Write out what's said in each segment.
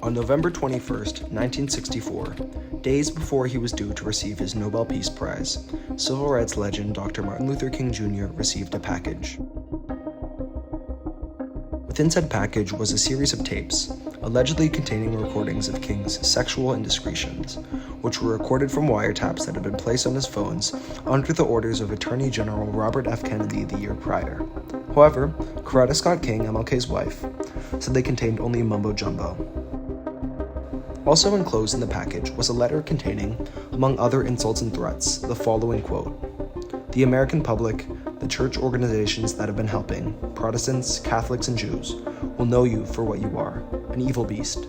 On November 21st, 1964, days before he was due to receive his Nobel Peace Prize, civil rights legend Dr. Martin Luther King Jr. received a package. Within said package was a series of tapes, allegedly containing recordings of King's sexual indiscretions, which were recorded from wiretaps that had been placed on his phones under the orders of Attorney General Robert F. Kennedy the year prior. However, Coretta Scott King, MLK's wife, said they contained only mumbo-jumbo. Also enclosed in the package was a letter containing, among other insults and threats, the following quote: "The American public, the church organizations that have been helping, Protestants, Catholics, and Jews, will know you for what you are, an evil beast.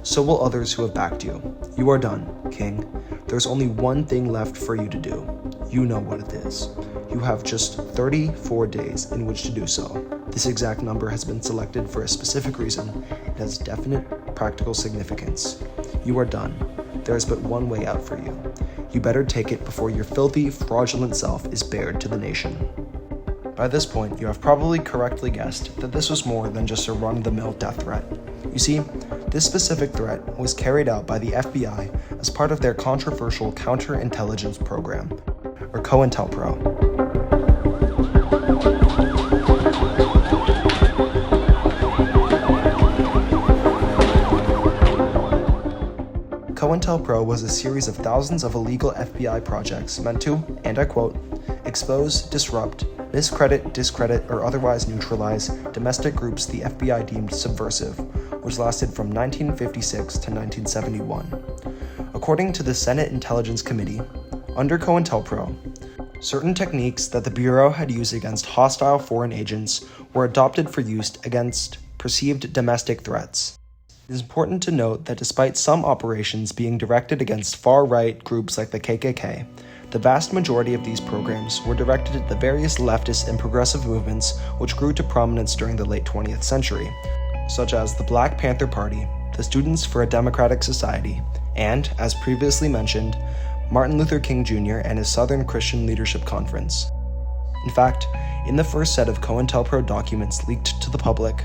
So will others who have backed you. You are done, King. There's only one thing left for you to do. You know what it is. You have just 34 days in which to do so. This exact number has been selected for a specific reason. It has definite practical significance. You are done. There is but one way out for you. You better take it before your filthy, fraudulent self is bared to the nation." By this point, you have probably correctly guessed that this was more than just a run-of-the-mill death threat. You see, this specific threat was carried out by the FBI as part of their controversial Counterintelligence program, or COINTELPRO. COINTELPRO was a series of thousands of illegal FBI projects meant to, and I quote, "expose, disrupt, miscredit, discredit, or otherwise neutralize domestic groups the FBI deemed subversive," which lasted from 1956 to 1971. According to the Senate Intelligence Committee, under COINTELPRO, certain techniques that the Bureau had used against hostile foreign agents were adopted for use against perceived domestic threats. It is important to note that despite some operations being directed against far-right groups like the KKK, the vast majority of these programs were directed at the various leftist and progressive movements which grew to prominence during the late 20th century, such as the Black Panther Party, the Students for a Democratic Society, and, as previously mentioned, Martin Luther King Jr. and his Southern Christian Leadership Conference. In fact, in the first set of COINTELPRO documents leaked to the public,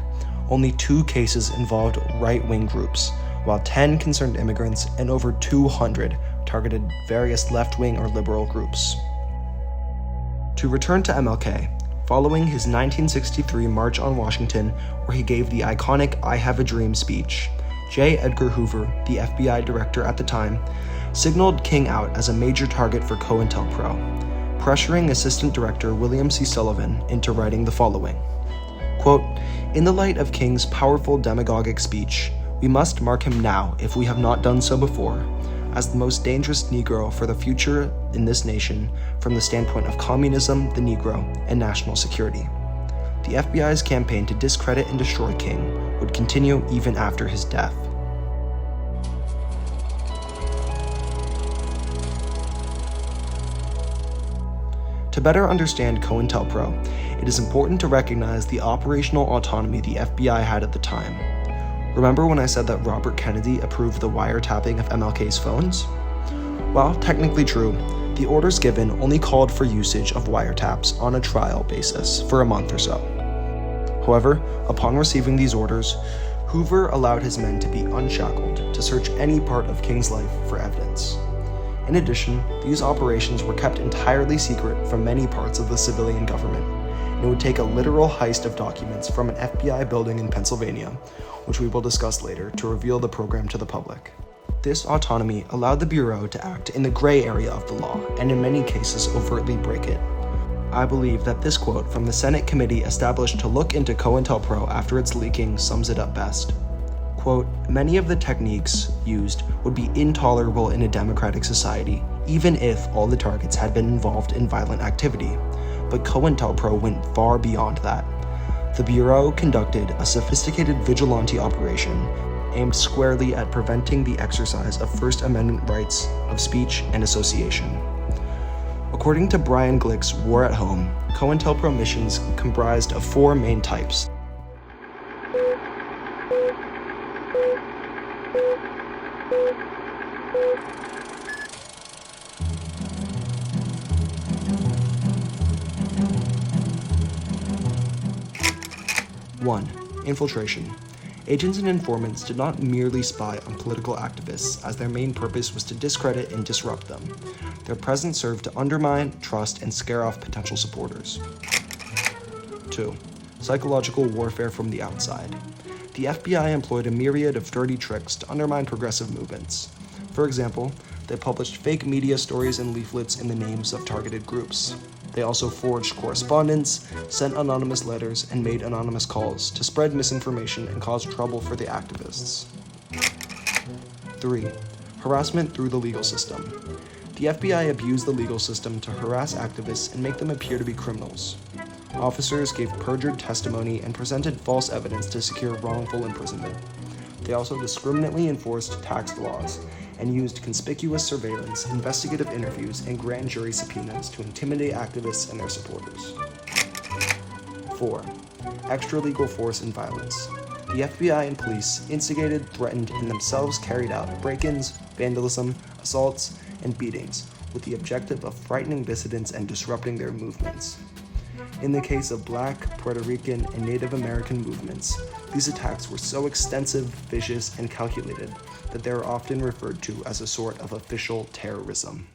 only 2 cases involved right-wing groups, while 10 concerned immigrants and over 200 targeted various left-wing or liberal groups. To return to MLK, following his 1963 March on Washington, where he gave the iconic "I Have a Dream" speech, J. Edgar Hoover, the FBI director at the time, signaled King out as a major target for COINTELPRO, pressuring Assistant Director William C. Sullivan into writing the following, quote, "In the light of King's powerful demagogic speech, we must mark him now, if we have not done so before, as the most dangerous Negro for the future in this nation from the standpoint of communism, the Negro, and national security. The FBI's campaign to discredit and destroy King would continue even after his death." To better understand COINTELPRO, it is important to recognize the operational autonomy the FBI had at the time. Remember when I said that Robert Kennedy approved the wiretapping of MLK's phones? While technically true, the orders given only called for usage of wiretaps on a trial basis for a month or so. However, upon receiving these orders, Hoover allowed his men to be unshackled to search any part of King's life for evidence. In addition, these operations were kept entirely secret from many parts of the civilian government, and it would take a literal heist of documents from an FBI building in Pennsylvania, which we will discuss later, to reveal the program to the public. This autonomy allowed the Bureau to act in the gray area of the law, and in many cases overtly break it. I believe that this quote from the Senate committee established to look into COINTELPRO after its leaking sums it up best. Quote, "Many of the techniques used would be intolerable in a democratic society, even if all the targets had been involved in violent activity. But COINTELPRO went far beyond that. The Bureau conducted a sophisticated vigilante operation aimed squarely at preventing the exercise of First Amendment rights of speech and association." According to Brian Glick's War at Home, COINTELPRO missions comprised of 4 main types. 1. Infiltration. Agents and informants did not merely spy on political activists, as their main purpose was to discredit and disrupt them. Their presence served to undermine, trust, and scare off potential supporters. 2. Psychological warfare from the outside. The FBI employed a myriad of dirty tricks to undermine progressive movements. For example, they published fake media stories and leaflets in the names of targeted groups. They also forged correspondence, sent anonymous letters, and made anonymous calls to spread misinformation and cause trouble for the activists. 3. Harassment through the legal system. The FBI abused the legal system to harass activists and make them appear to be criminals. Officers gave perjured testimony and presented false evidence to secure wrongful imprisonment. They also discriminately enforced tax laws and used conspicuous surveillance, investigative interviews, and grand jury subpoenas to intimidate activists and their supporters. 4. Extra-legal force and violence. The FBI and police instigated, threatened, and themselves carried out break-ins, vandalism, assaults, and beatings, with the objective of frightening dissidents and disrupting their movements. In the case of Black, Puerto Rican, and Native American movements, these attacks were so extensive, vicious, and calculated that they are often referred to as a sort of official terrorism.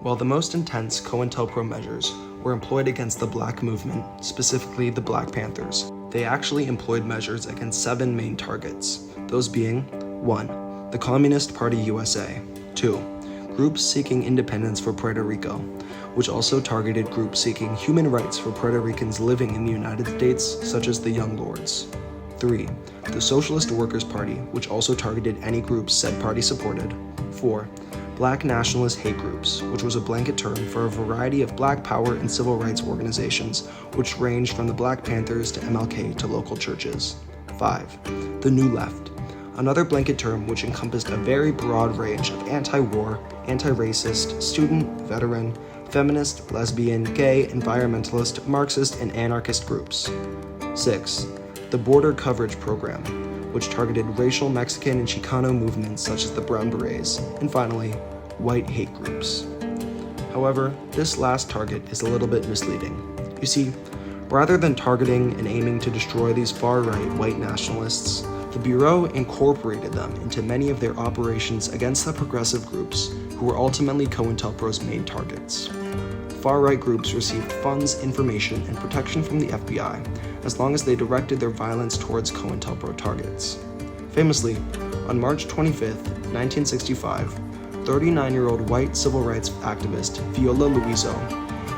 While the most intense COINTELPRO measures were employed against the Black movement, specifically the Black Panthers, they actually employed measures against 7 main targets, those being 1. The Communist Party USA, 2. Groups seeking independence for Puerto Rico, which also targeted groups seeking human rights for Puerto Ricans living in the United States, such as the Young Lords. 3. The Socialist Workers' Party, which also targeted any groups said party supported. 4. Black nationalist hate groups, which was a blanket term for a variety of Black power and civil rights organizations, which ranged from the Black Panthers to MLK to local churches. 5. The New Left, another blanket term which encompassed a very broad range of anti-war, anti-racist, student, veteran, feminist, lesbian, gay, environmentalist, Marxist, and anarchist groups. 6. The Border Coverage Program, which targeted racial Mexican and Chicano movements such as the Brown Berets, and finally, white hate groups. However, this last target is a little bit misleading. You see, rather than targeting and aiming to destroy these far-right white nationalists, the Bureau incorporated them into many of their operations against the progressive groups who were ultimately COINTELPRO's main targets. Far-right groups received funds, information, and protection from the FBI as long as they directed their violence towards COINTELPRO targets. Famously, on March 25, 1965, 39-year-old white civil rights activist Viola Luiso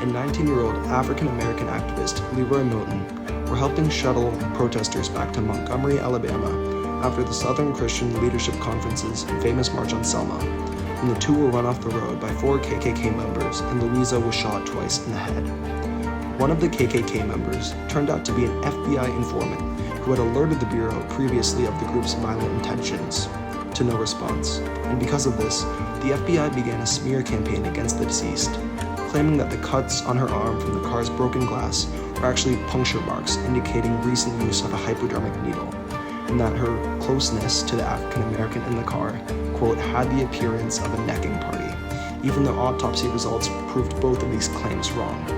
and 19-year-old African-American activist Leroy Moton were helping shuttle protesters back to Montgomery, Alabama, after the Southern Christian Leadership Conference's famous March on Selma, when the two were run off the road by 4 KKK members and Luiso was shot twice in the head. One of the KKK members turned out to be an FBI informant who had alerted the Bureau previously of the group's violent intentions, to no response, and because of this, the FBI began a smear campaign against the deceased, claiming that the cuts on her arm from the car's broken glass were actually puncture marks indicating recent use of a hypodermic needle, and that her closeness to the African American in the car, quote, had the appearance of a necking party, even though autopsy results proved both of these claims wrong.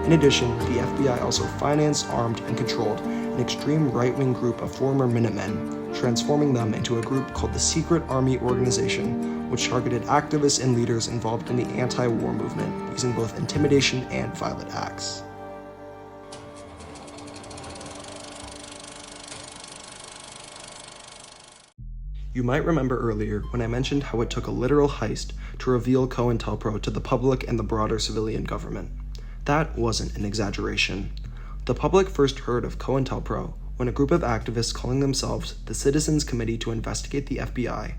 In addition, the FBI also financed, armed, and controlled an extreme right-wing group of former Minutemen, transforming them into a group called the Secret Army Organization, which targeted activists and leaders involved in the anti-war movement, using both intimidation and violent acts. You might remember earlier when I mentioned how it took a literal heist to reveal COINTELPRO to the public and the broader civilian government. That wasn't an exaggeration. The public first heard of COINTELPRO when a group of activists calling themselves the Citizens Committee to Investigate the FBI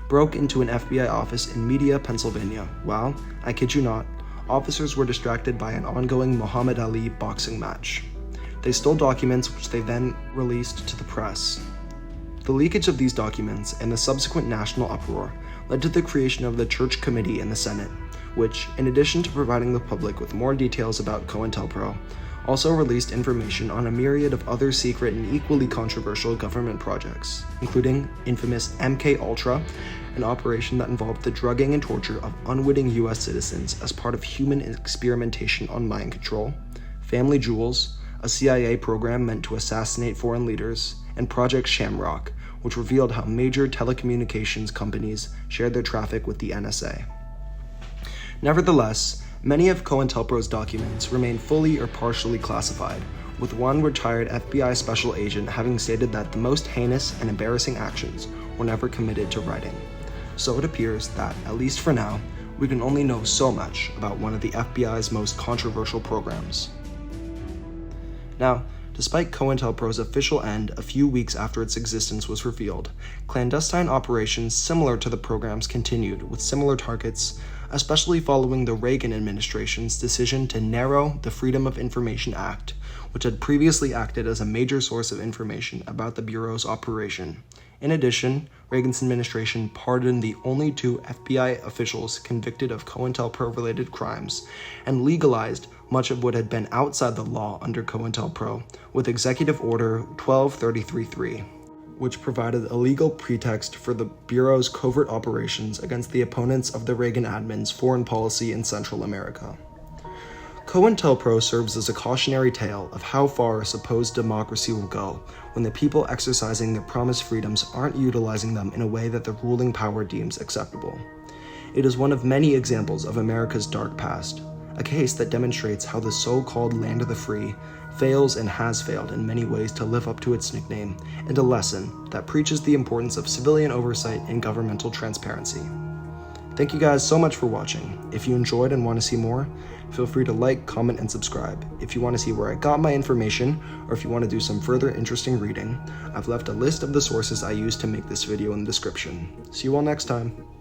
broke into an FBI office in Media, Pennsylvania, while, I kid you not, officers were distracted by an ongoing Muhammad Ali boxing match. They stole documents which they then released to the press. The leakage of these documents and the subsequent national uproar led to the creation of the Church Committee in the Senate, which, in addition to providing the public with more details about COINTELPRO, also released information on a myriad of other secret and equally controversial government projects, including infamous MKUltra, an operation that involved the drugging and torture of unwitting US citizens as part of human experimentation on mind control, Family Jewels, a CIA program meant to assassinate foreign leaders, and Project Shamrock, which revealed how major telecommunications companies shared their traffic with the NSA. Nevertheless, many of COINTELPRO's documents remain fully or partially classified, with one retired FBI special agent having stated that the most heinous and embarrassing actions were never committed to writing. So it appears that, at least for now, we can only know so much about one of the FBI's most controversial programs. Now, despite COINTELPRO's official end a few weeks after its existence was revealed, clandestine operations similar to the programs continued with similar targets, especially following the Reagan administration's decision to narrow the Freedom of Information Act, which had previously acted as a major source of information about the Bureau's operation. In addition, Reagan's administration pardoned the only 2 FBI officials convicted of COINTELPRO-related crimes and legalized much of what had been outside the law under COINTELPRO with Executive Order 12333, which provided a legal pretext for the Bureau's covert operations against the opponents of the Reagan admin's foreign policy in Central America. COINTELPRO serves as a cautionary tale of how far a supposed democracy will go when the people exercising their promised freedoms aren't utilizing them in a way that the ruling power deems acceptable. It is one of many examples of America's dark past, a case that demonstrates how the so-called land of the free fails and has failed in many ways to live up to its nickname, and a lesson that preaches the importance of civilian oversight and governmental transparency. Thank you guys so much for watching. If you enjoyed and want to see more, feel free to like, comment, and subscribe. If you want to see where I got my information, or if you want to do some further interesting reading, I've left a list of the sources I used to make this video in the description. See you all next time.